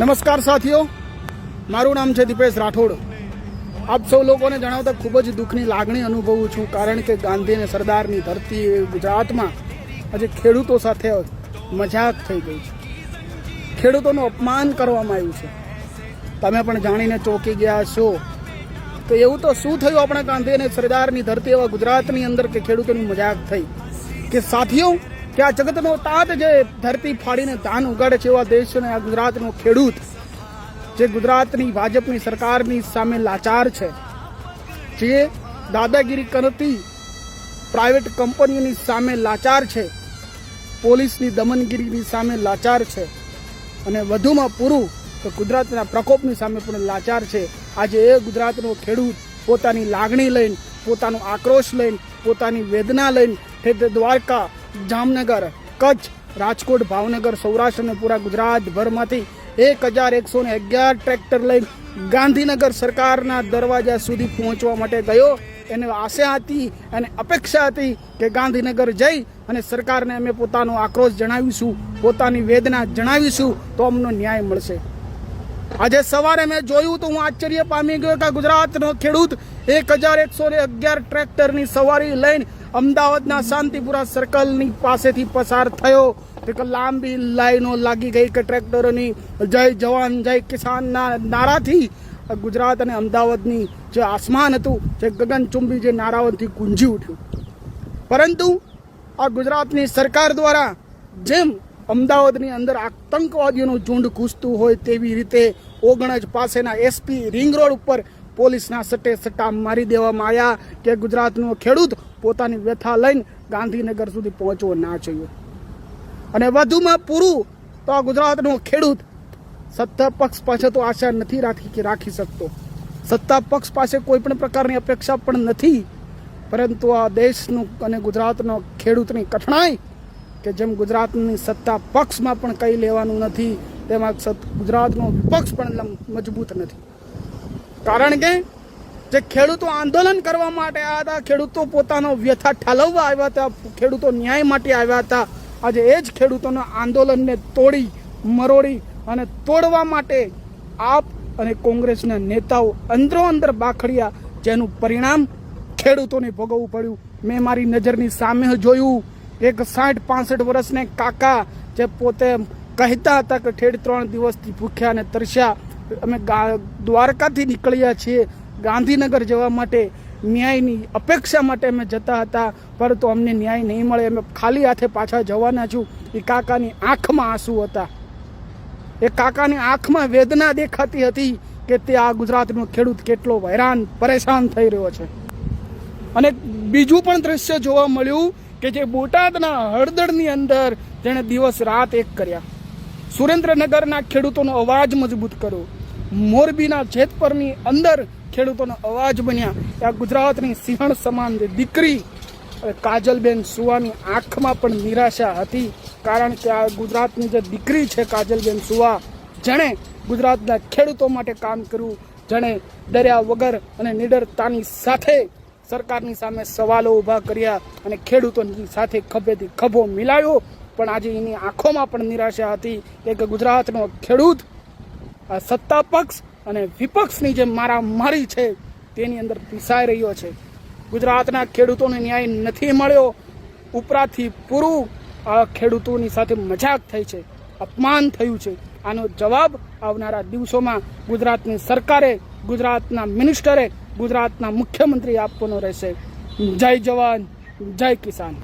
નમસ્કાર સાથીઓ, મારું નામ છે દીપેશ રાઠોડ। આપ સૌ લોકોને જણાવતા ખૂબ જ દુઃખની લાગણી અનુભવું છું, કારણ કે ગાંધી અને સરદારની ધરતી ગુજરાતમાં આજે ખેડૂતો સાથે મજાક થઈ ગઈ છે, ખેડૂતોનું અપમાન કરવામાં આવ્યું છે। તમે પણ જાણીને ચોંકી ગયા છો તો એવું તો શું થયું આપણા ગાંધી અને સરદારની ધરતી એવા ગુજરાતની અંદર કે ખેડૂતોની મજાક થઈ? કે સાથીઓ, કે આ જગતનો તાત જે ધરતી ફાડીને ધાન ઉગાડે છે એવા દેશને આ ગુજરાતનો ખેડૂત જે ગુજરાતની ભાજપની સરકારની સામે લાચાર છે, જે દાદાગીરી કરતી પ્રાઇવેટ કંપનીઓની સામે લાચાર છે, પોલીસની દમનગીરીની સામે લાચાર છે, અને વધુમાં પૂરું તો ગુજરાતના પ્રકોપની સામે પણ લાચાર છે। આજે એ ગુજરાતનો ખેડૂત પોતાની લાગણી લઈને, પોતાનો આક્રોશ લઈને, પોતાની વેદના લઈને દ્વારકા, જામનગર, કચ્છ, રાજકોટ, ભાવનગર, સૌરાષ્ટ્ર અને પૂરા ગુજરાતભરમાંથી 1111 ટ્રેક્ટર લઈને ગાંધીનગર સરકારના દરવાજા સુધી પહોંચવા માટે ગયો। એને આશા હતી અને અપેક્ષા હતી કે ગાંધીનગર જઈ અને સરકારને અમે પોતાનો આક્રોશ જણાવીશું, પોતાની વેદના જણાવીશું તો અમને ન્યાય મળશે। આજે સવારે મેં જોયું તો હું આશ્ચર્ય પામી ગયો કે ગુજરાતનો ખેડૂત 1111 ટ્રેક્ટરની સવારી લઈને અમદાવાદના શાંતિપુરા સર્કલની પાસેથી પસાર થયો। એક લાંબી લાઈનો લાગી ગઈ કે ટ્રેક્ટરોની જય જવાન જય કિસાનના નારાથી ગુજરાત અને અમદાવાદની જે આસમાન હતું, જે ગગનચુંબી જે નારાઓથી ગુંજી ઉઠ્યું। પરંતુ આ ગુજરાતની સરકાર દ્વારા જેમ અમદાવાદની અંદર આતંકવાદીઓનું ઝુંડ ઘૂસતું હોય તેવી રીતે ઓગણજ પાસેના એસપી રિંગ રોડ ઉપર પોલીસના સટ્ટા મારી દેવામાં આવ્યા કે ગુજરાતનો ખેડૂત પોતાની વ્યથા લઈને ગાંધીનગર સુધી પહોંચવો ના જોઈએ। અને વધુમાં પૂરું તો આ ગુજરાતનો ખેડૂત સત્તા પક્ષ પાસે તો આશા નથી રાખી શકતો, સત્તા પક્ષ પાસે કોઈ પણ પ્રકારની અપેક્ષા પણ નથી, પરંતુ આ દેશનું અને ગુજરાતનો ખેડૂતની કઠણાઈ કે જેમ ગુજરાતની સત્તા પક્ષમાં પણ કંઈ લેવાનું નથી, તેમાં ગુજરાતનો વિપક્ષ પણ મજબૂત નથી। કારણ કે જે ખેડૂતો આંદોલન કરવા માટે આવ્યા હતા, ખેડૂતો પોતાનો વ્યથા ઠાલવવા આવ્યા હતા, ખેડૂતો ન્યાય માટે આવ્યા હતા, આજે એ જ ખેડૂતોના આંદોલનને તોડી મરોડી અને તોડવા માટે આપ અને કોંગ્રેસના નેતાઓ અંદરો અંદર બાખડ્યા, જેનું પરિણામ ખેડૂતોને ભોગવવું પડ્યું। મેં મારી નજરની સામે જોયું એક 60-65 વર્ષને કાકા જે પોતે કહેતા હતા કે ઠેઠ 3 દિવસથી ભૂખ્યા અને તરસ્યા, અમે દ્વારકાથી નીકળ્યા છીએ ગાંધીનગર જવા માટે, ન્યાયની અપેક્ષા માટે અમે જતા હતા, પરંતુ અમને ન્યાય નહીં મળે, અમે ખાલી હાથે પાછા જવાના છું। એ કાકાની આંખમાં આંસુ હતા, એ કાકાની આંખમાં વેદના દેખાતી હતી કે તે આ ગુજરાતનો ખેડૂત કેટલો હેરાન પરેશાન થઈ રહ્યો છે। અને બીજું પણ દ્રશ્ય જોવા મળ્યું કે જે બોટાદના હળદળની અંદર જેણે દિવસ રાત એક કર્યા, સુરેન્દ્રનગરના ખેડૂતોનો અવાજ મજબૂત કર્યો, મોરબીના જેતપરની અંદર ખેડૂતોનો અવાજ બન્યા। આ ગુજરાતની સિંહણ સમાન જે દીકરી કાજલબેન સુવાની આંખમાં પણ નિરાશા હતી, કારણ કે આ ગુજરાતની જે દીકરી છે કાજલબેન સુવા, જેણે ગુજરાતના ખેડૂતો માટે કામ કર્યું, જેણે ડર્યા વગર અને નિડરતાની સાથે સરકારની સામે સવાલો ઊભા કર્યા અને ખેડૂતોની સાથે ખભેથી ખભો મિલાવ્યો, પણ આજે એની આંખોમાં પણ નિરાશા હતી કે ગુજરાતનો ખેડૂત આ સત્તા પક્ષ અને વિપક્ષની જે મારામારી છે તેની અંદર પીસાઈ રહ્યો છે। ગુજરાતના ખેડૂતોને ન્યાય નથી મળ્યો, ઉપરાથી પૂરું આ ખેડૂતોની સાથે મજાક થઈ છે, અપમાન થયું છે। આનો જવાબ આવનારા દિવસોમાં ગુજરાતની સરકારે, ગુજરાતના મિનિસ્ટરે, ગુજરાતના મુખ્યમંત્રી આપવાનો રહેશે। જય જવાન જય કિસાન।